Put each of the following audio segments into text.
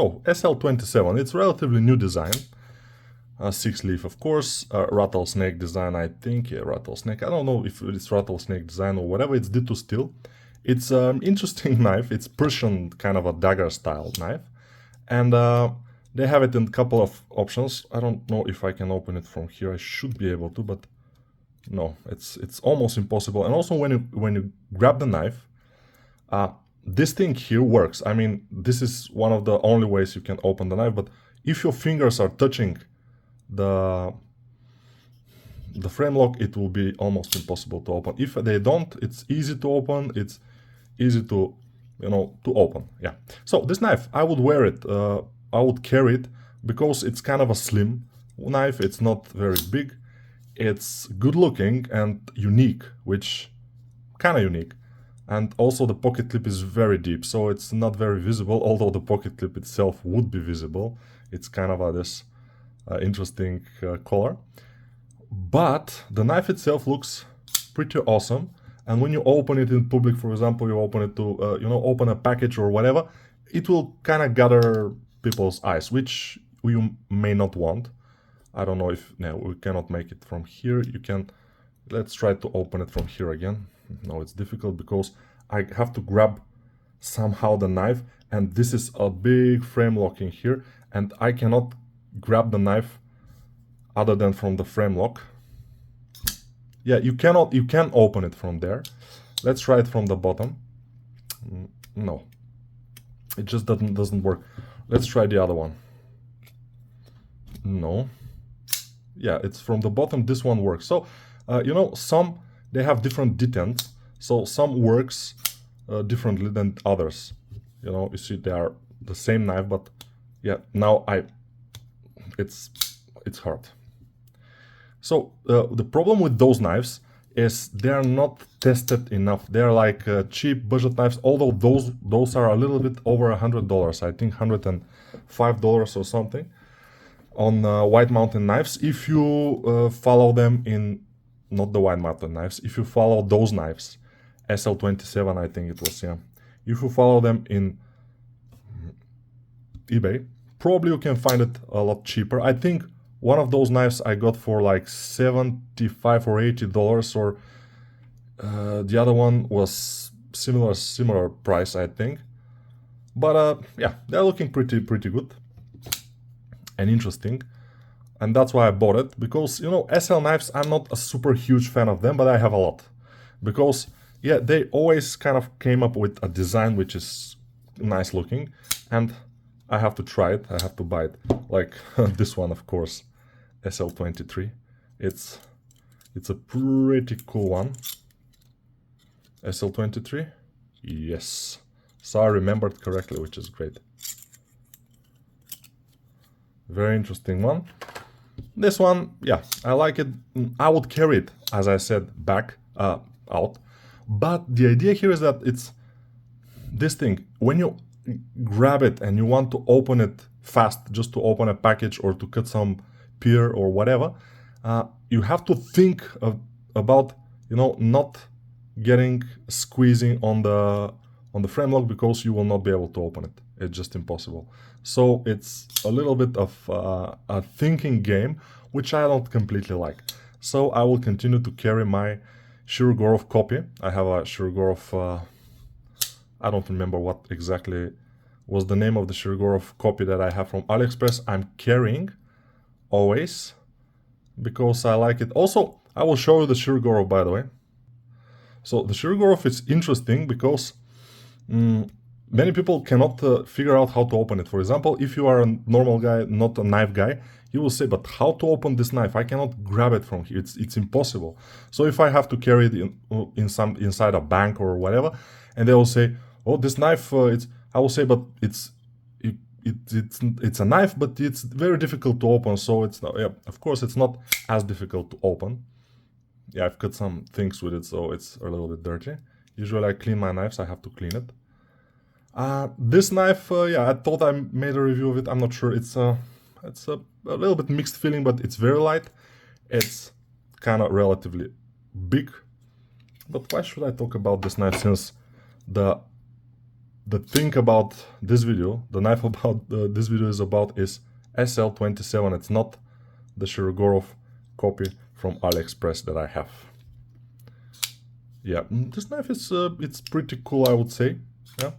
So SL27, it's relatively new design. Sixleaf, of course, rattlesnake design, I think. Yeah, rattlesnake. I don't know if it's rattlesnake design or whatever. It's D2 steel. It's an interesting knife. It's Persian kind of a dagger style knife, and they have it in a couple of options. I don't know if I can open it from here. I should be able to, but no, it's almost impossible. And also when you grab the knife, this thing here works. I mean, this is one of the only ways you can open the knife, but if your fingers are touching the frame lock, it will be almost impossible to open. If they don't, it's easy to open, it's easy to, to open. Yeah. So this knife, I would wear it, I would carry it, because it's kind of a slim knife. It's not very big, it's good looking and unique, which kind of unique. And also the pocket clip is very deep, so it's not very visible, although the pocket clip itself would be visible. It's kind of this interesting color. But the knife itself looks pretty awesome. And when you open it in public, for example, you open it to, open a package or whatever, it will kind of gather people's eyes, which you may not want. I don't know if, no, we cannot make it from here. You can, let's try to open it from here again. No, it's difficult because I have to grab somehow the knife, and this is a big frame lock in here, and I cannot grab the knife other than from the frame lock. Yeah, you can open it from there. Let's try it from the bottom. No, it just doesn't work. Let's try the other one. No. Yeah, it's from the bottom. This one works. So some, they have different detents, so some works differently than others. You see they are the same knife, but yeah, now it's hard. So the problem with those knives is they are not tested enough. They're like cheap budget knives, although those are a little bit over $100. I think $105 or something on White Mountain knives. If you follow them in, not the White Mountain knives, if you follow those knives, SL27 I think it was, yeah. If you follow them in eBay, probably you can find it a lot cheaper. I think one of those knives I got for like $75 or $80, or the other one was similar price, I think. But yeah, they're looking pretty good and interesting, and that's why I bought it. Because SL knives, I'm not a super huge fan of them, but I have a lot, because yeah, they always kind of came up with a design which is nice looking, and I have to try it, I have to buy it. Like this one, of course, SL23. It's a pretty cool one. SL23, yes. So I remembered correctly, which is great. Very interesting one. This one, yeah, I like it. I would carry it, as I said, back out. But the idea here is that it's this thing, when you grab it and you want to open it fast, just to open a package or to cut some pier or whatever, you have to think about not getting squeezing on the frame lock, because you will not be able to open it. It's just impossible. So it's a little bit of a thinking game, which I don't completely like. So I will continue to carry my Shirogorov copy. I have a Shirogorov, I don't remember what exactly was the name of the Shirogorov copy that I have from AliExpress. I'm carrying always because I like it. Also, I will show you the Shirogorov, by the way. So the Shirogorov is interesting because many people cannot figure out how to open it. For example, if you are a normal guy, not a knife guy, you will say, but how to open this knife? I cannot grab it from here. It's impossible. So if I have to carry it inside a bank or whatever, and they will say, oh, this knife, I will say, but it's a knife, but it's very difficult to open. So it's not, yeah, of course, it's not as difficult to open. Yeah, I've cut some things with it, so it's a little bit dirty. Usually I clean my knives, I have to clean it. This knife, yeah, I thought I made a review of it. I'm not sure. It's a little bit mixed feeling, but it's very light. It's kind of relatively big. But why should I talk about this knife, since the the thing about this video, the knife about this video is about is SL27. It's not the Shirogorov copy from AliExpress that I have. Yeah, this knife is it's pretty cool, I would say. Yeah,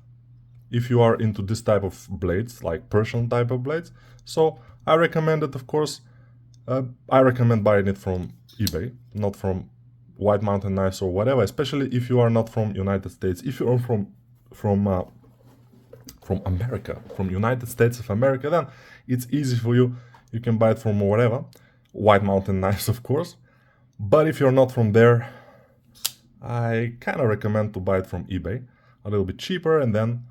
if you are into this type of blades, like Persian type of blades. So I recommend it, of course. I recommend buying it from eBay, not from White Mountain Knives or whatever. Especially if you are not from United States. If you are from America, from United States of America, then it's easy for you. You can buy it from whatever, White Mountain Knives, of course. But if you're not from there, I kind of recommend to buy it from eBay, a little bit cheaper, and then,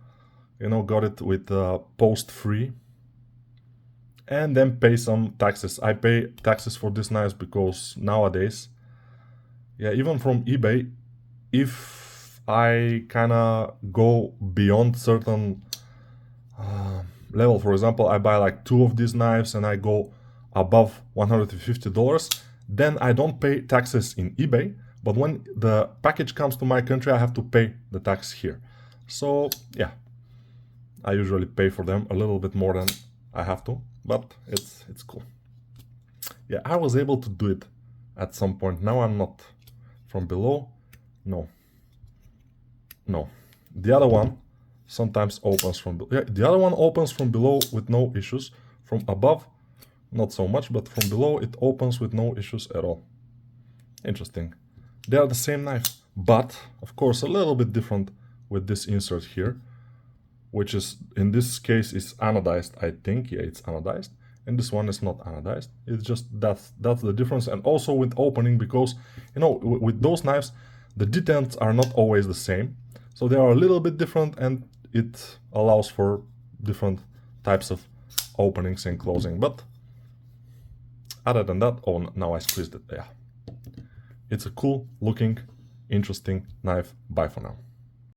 you know, got it with post-free, and then pay some taxes. I pay taxes for these knives because nowadays, yeah, even from eBay, if I kind of go beyond certain level, for example, I buy like 2 of these knives and I go above $150, then I don't pay taxes in eBay, but when the package comes to my country, I have to pay the tax here. So yeah, I usually pay for them a little bit more than I have to, but it's cool. Yeah, I was able to do it at some point. Now I'm not. From below, no. The other one sometimes opens from below. Yeah, the other one opens from below with no issues. From above, not so much, but from below it opens with no issues at all. Interesting. They are the same knife, but of course a little bit different with this insert here, which is in this case is anodized, I think. Yeah, it's anodized, and this one is not anodized. It's just that's the difference. And also with opening, because you know with those knives the detents are not always the same, so they are a little bit different, and it allows for different types of openings and closing. But other than that, oh, now I squeezed it. Yeah, it's a cool looking, interesting knife. Bye for now.